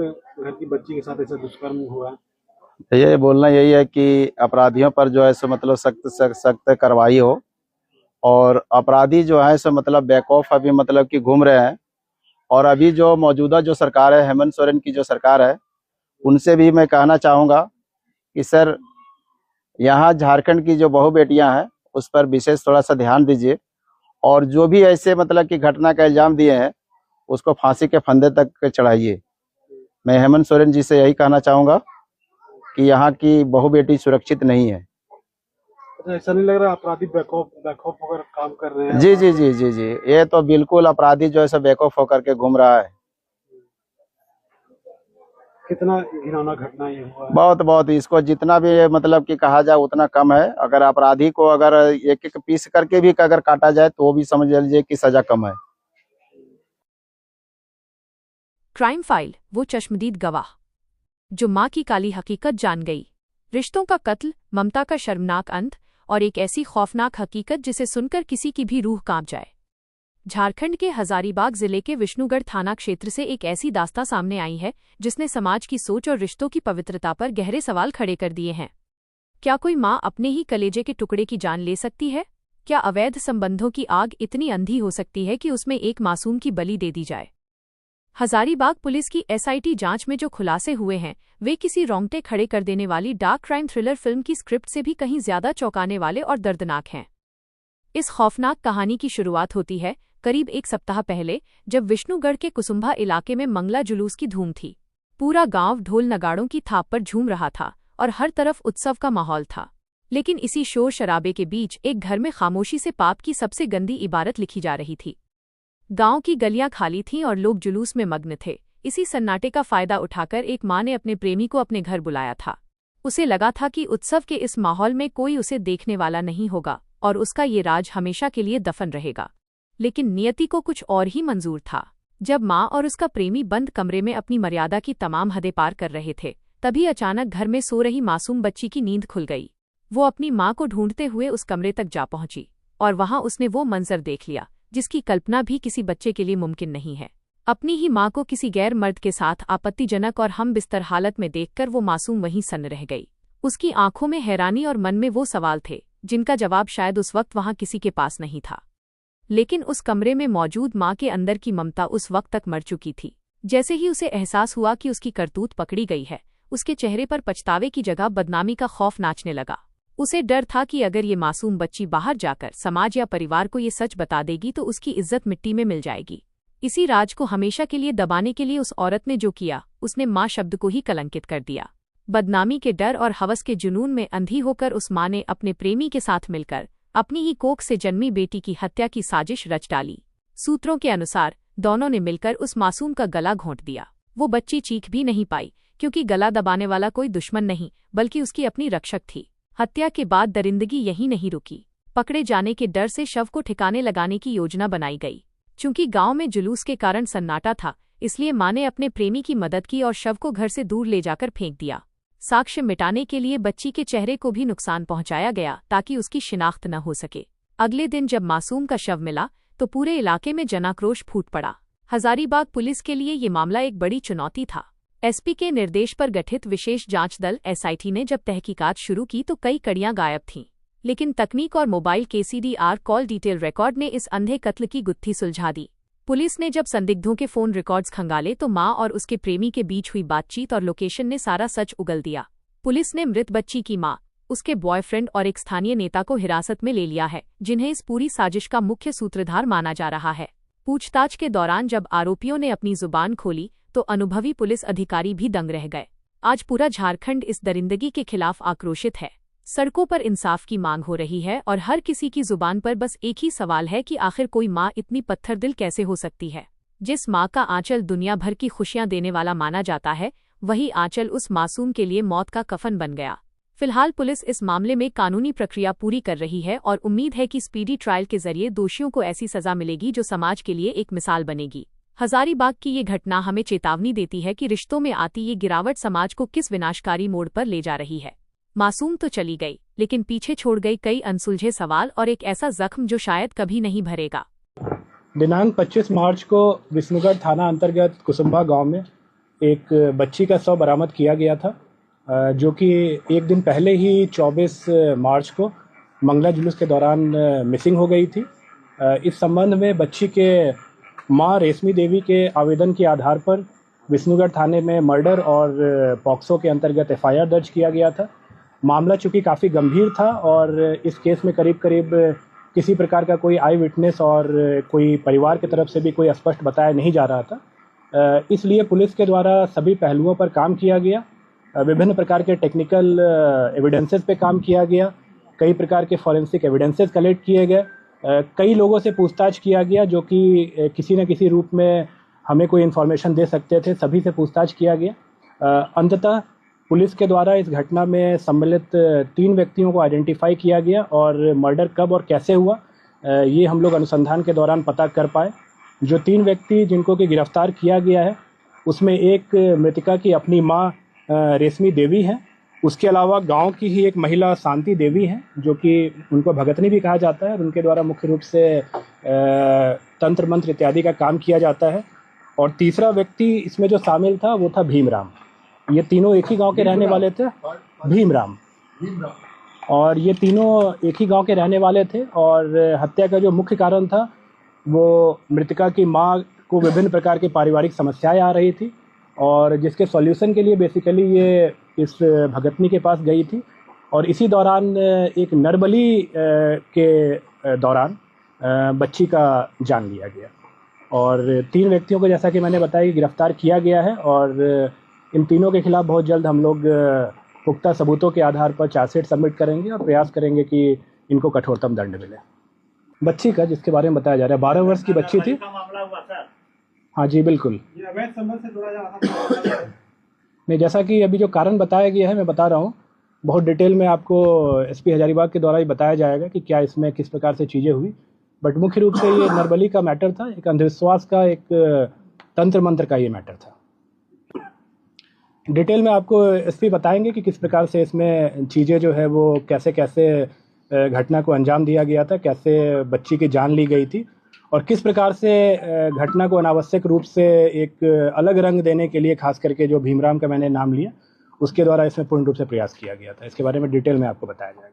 आपके घर की बच्ची के साथ ऐसा दुष्कर्म हुआ है? तो ये बोलना यही है कि अपराधियों पर जो है सो मतलब सख्त सख्त सख्त कार्रवाई हो। और अपराधी जो है सो मतलब बैकऑफ अभी मतलब कि घूम रहे हैं। और अभी जो मौजूदा जो सरकार है, हेमंत सोरेन की जो सरकार है, उनसे भी मैं कहना चाहूँगा कि सर, यहाँ झारखंड की जो बहू बेटियां हैं उस पर विशेष थोड़ा सा ध्यान दीजिए। और जो भी ऐसे मतलब कि घटना का इल्जाम दिए हैं उसको फांसी के फंदे तक चढ़ाइए। मैं हेमंत सोरेन जी से यही कहना चाहूँगा कि यहाँ की बहू बेटी सुरक्षित नहीं है। अच्छा, ऐसा नहीं लग रहा अपराधी बैकऑफ होकर काम कर रहे हैं? जी जी जी जी जी, ये तो बिल्कुल अपराधी जो है सो बेखौफ होकर के घूम रहा है। कितना घिनौना घटना ये हुआ है? बहुत बहुत, इसको जितना भी मतलब कि कहा जाए उतना कम है। अगर अपराधी को अगर एक एक पीस करके भी अगर काटा जाए तो वो भी समझ लीजिए कि सजा कम है। क्राइम फाइल, वो चश्मदीद गवाह जो मां की काली हकीकत जान गई। रिश्तों का कत्ल, ममता का शर्मनाक अंत और एक ऐसी खौफनाक हकीकत जिसे सुनकर किसी की भी रूह कांप जाए। झारखंड के हजारीबाग जिले के विष्णुगढ़ थाना क्षेत्र से एक ऐसी दास्तां सामने आई है जिसने समाज की सोच और रिश्तों की पवित्रता पर गहरे सवाल खड़े कर दिए हैं। क्या कोई मां अपने ही कलेजे के टुकड़े की जान ले सकती है? क्या अवैध संबंधों की आग इतनी अंधी हो सकती है कि उसमें एक मासूम की बलि दे दी जाए? हजारीबाग पुलिस की एसआईटी जांच में जो खुलासे हुए हैं वे किसी रोंगटे खड़े कर देने वाली डार्क क्राइम थ्रिलर फिल्म की स्क्रिप्ट से भी कहीं ज्यादा चौंकाने वाले और दर्दनाक हैं। इस खौफनाक कहानी की शुरुआत होती है करीब एक सप्ताह पहले, जब विष्णुगढ़ के कुसुम्भा इलाके में मंगला जुलूस की धूम थी। पूरा गांव ढोल नगाड़ों की थाप पर झूम रहा था और हर तरफ उत्सव का माहौल था। लेकिन इसी शोर शराबे के बीच एक घर में खामोशी से पाप की सबसे गंदी इबारत लिखी जा रही थी। गांव की गलियां खाली थीं और लोग जुलूस में मग्न थे। इसी सन्नाटे का फायदा उठाकर एक मां ने अपने प्रेमी को अपने घर बुलाया था। उसे लगा था कि उत्सव के इस माहौल में कोई उसे देखने वाला नहीं होगा और उसका ये राज हमेशा के लिए दफन रहेगा। लेकिन नियति को कुछ और ही मंजूर था। जब मां और उसका प्रेमी बंद कमरे में अपनी मर्यादा की तमाम हदें पार कर रहे थे, तभी अचानक घर में सो रही मासूम बच्ची की नींद खुल गई। वो अपनी मां को ढूंढते हुए उस कमरे तक जा पहुंची और वहां उसने वो मंजर देख लिया जिसकी कल्पना भी किसी बच्चे के लिए मुमकिन नहीं है। अपनी ही मां को किसी गैर मर्द के साथ आपत्तिजनक और हम बिस्तर हालत में देखकर वो मासूम वहीं सन्न रह गई। उसकी आंखों में हैरानी और मन में वो सवाल थे जिनका जवाब शायद उस वक्त वहां किसी के पास नहीं था। लेकिन उस कमरे में मौजूद मां के अंदर की ममता उस वक्त तक मर चुकी थी। जैसे ही उसे एहसास हुआ कि उसकी करतूत पकड़ी गई है, उसके चेहरे पर पछतावे की जगह बदनामी का खौफ नाचने लगा। उसे डर था कि अगर ये मासूम बच्ची बाहर जाकर समाज या परिवार को ये सच बता देगी तो उसकी इज्जत मिट्टी में मिल जाएगी। इसी राज को हमेशा के लिए दबाने के लिए उस औरत ने जो किया, उसने मां शब्द को ही कलंकित कर दिया। बदनामी के डर और हवस के जुनून में अंधी होकर उस मां ने अपने प्रेमी के साथ मिलकर अपनी ही कोख से जन्मी बेटी की हत्या की साजिश रच डाली। सूत्रों के अनुसार दोनों ने मिलकर उस मासूम का गला घोंट दिया। वो बच्ची चीख भी नहीं पाई क्योंकि गला दबाने वाला कोई दुश्मन नहीं बल्कि उसकी अपनी रक्षक थी। हत्या के बाद दरिंदगी यहीं नहीं रुकी। पकड़े जाने के डर से शव को ठिकाने लगाने की योजना बनाई गई। चूंकि गांव में जुलूस के कारण सन्नाटा था, इसलिए मां ने अपने प्रेमी की मदद की और शव को घर से दूर ले जाकर फेंक दिया। साक्ष्य मिटाने के लिए बच्ची के चेहरे को भी नुकसान पहुंचाया गया ताकि उसकी शिनाख्त न हो सके। अगले दिन जब मासूम का शव मिला तो पूरे इलाके में जनाक्रोश फूट पड़ा। हजारीबाग पुलिस के लिए ये मामला एक बड़ी चुनौती था। एसपी के निर्देश पर गठित विशेष जांच दल एसआईटी ने जब तहकीकात शुरू की तो कई कड़ियां गायब थीं। लेकिन तकनीक और मोबाइल केसीडीआर कॉल डिटेल रिकॉर्ड ने इस अंधे कत्ल की गुत्थी सुलझा दी। पुलिस ने जब संदिग्धों के फोन रिकॉर्ड्स खंगाले तो मां और उसके प्रेमी के बीच हुई बातचीत और लोकेशन ने सारा सच उगल दिया। पुलिस ने मृत बच्ची की मां, उसके बॉयफ्रेंड और एक स्थानीय नेता को हिरासत में ले लिया है, जिन्हें इस पूरी साजिश का मुख्य सूत्रधार माना जा रहा है। पूछताछ के दौरान जब आरोपियों ने अपनी जुबान खोली तो अनुभवी पुलिस अधिकारी भी दंग रह गए। आज पूरा झारखंड इस दरिंदगी के खिलाफ आक्रोशित है। सड़कों पर इंसाफ की मांग हो रही है और हर किसी की जुबान पर बस एक ही सवाल है कि आखिर कोई मां इतनी पत्थरदिल कैसे हो सकती है। जिस मां का आंचल दुनिया भर की खुशियां देने वाला माना जाता है, वही आंचल उस मासूम के लिए मौत का कफन बन गया। फिलहाल पुलिस इस मामले में कानूनी प्रक्रिया पूरी कर रही है और उम्मीद है कि स्पीडी ट्रायल के जरिए दोषियों को ऐसी सजा मिलेगी जो समाज के लिए एक मिसाल बनेगी। हजारीबाग की ये घटना हमें चेतावनी देती है कि रिश्तों में आती ये गिरावट समाज को किस विनाशकारी मोड़ पर ले जा रही है। मासूम तो चली गई, लेकिन पीछे छोड़ गई कई अनसुलझे सवाल और एक ऐसा जख्म जो शायद कभी नहीं भरेगा। दिनांक 25 मार्च को विष्णुगढ़ थाना अंतर्गत कुसुम्भा गांव में एक बच्ची का शव बरामद किया गया था, जो कि एक दिन पहले ही 24 मार्च को मंगला जुलूस के दौरान मिसिंग हो गई थी। इस संबंध में बच्ची के मां रेशमी देवी के आवेदन के आधार पर विष्णुगढ़ थाने में मर्डर और पॉक्सो के अंतर्गत एफआईआर दर्ज किया गया था। मामला चूँकि काफ़ी गंभीर था और इस केस में करीब करीब किसी प्रकार का कोई आई विटनेस और कोई परिवार की तरफ से भी कोई स्पष्ट बताया नहीं जा रहा था, इसलिए पुलिस के द्वारा सभी पहलुओं पर काम किया गया। विभिन्न प्रकार के टेक्निकल एविडेंसेस पे काम किया गया, कई प्रकार के फॉरेंसिक एविडेंसेस कलेक्ट किए गए, कई लोगों से पूछताछ किया गया जो कि किसी न किसी रूप में हमें कोई इन्फॉर्मेशन दे सकते थे, सभी से पूछताछ किया गया। अंततः पुलिस के द्वारा इस घटना में सम्मिलित 3 व्यक्तियों को आइडेंटिफाई किया गया और मर्डर कब और कैसे हुआ ये हम लोग अनुसंधान के दौरान पता कर पाए। जो 3 व्यक्ति जिनको कि गिरफ्तार किया गया है उसमें एक मृतका की अपनी मां रेशमी देवी है, उसके अलावा गांव की ही एक महिला शांति देवी हैं जो कि उनको भगतनी भी कहा जाता है और उनके द्वारा मुख्य रूप से तंत्र मंत्र इत्यादि का काम किया जाता है। और तीसरा व्यक्ति इसमें जो शामिल था वो था भीमराम। ये तीनों एक ही गांव के रहने वाले थे, भीमराम, और ये तीनों एक ही गांव के रहने वाले थे। और हत्या का जो मुख्य कारण था वो मृतका की मां को विभिन्न प्रकार की पारिवारिक समस्याएं आ रही थी और जिसके सॉल्यूशन के लिए बेसिकली ये इस भगतनी के पास गई थी। और इसी दौरान एक नरबली के दौरान बच्ची का जान लिया गया और 3 व्यक्तियों को जैसा कि मैंने बताया कि गिरफ्तार किया गया है और इन तीनों के खिलाफ बहुत जल्द हम लोग पुख्ता सबूतों के आधार पर चार्जशीट सबमिट करेंगे और प्रयास करेंगे कि इनको कठोरतम दंड मिले। बच्ची का जिसके बारे में बताया जा रहा है 12 वर्ष की बच्ची थी। हाँ जी बिल्कुल। नहीं, जैसा कि अभी जो कारण बताया गया है मैं बता रहा हूँ, बहुत डिटेल में आपको एसपी हजारीबाग के द्वारा ही बताया जाएगा कि क्या इसमें किस प्रकार से चीज़ें हुई। बट मुख्य रूप से ये नरबली का मैटर था, एक अंधविश्वास का, एक तंत्र मंत्र का ये मैटर था। डिटेल में आपको एसपी बताएंगे कि किस प्रकार से इसमें चीज़ें जो है वो कैसे कैसे घटना को अंजाम दिया गया था, कैसे बच्ची की जान ली गई थी और किस प्रकार से घटना को अनावश्यक रूप से एक अलग रंग देने के लिए खास करके जो भीमराम का मैंने नाम लिया उसके द्वारा इसमें पूर्ण रूप से प्रयास किया गया था। इसके बारे में डिटेल में आपको बताया जाएगा।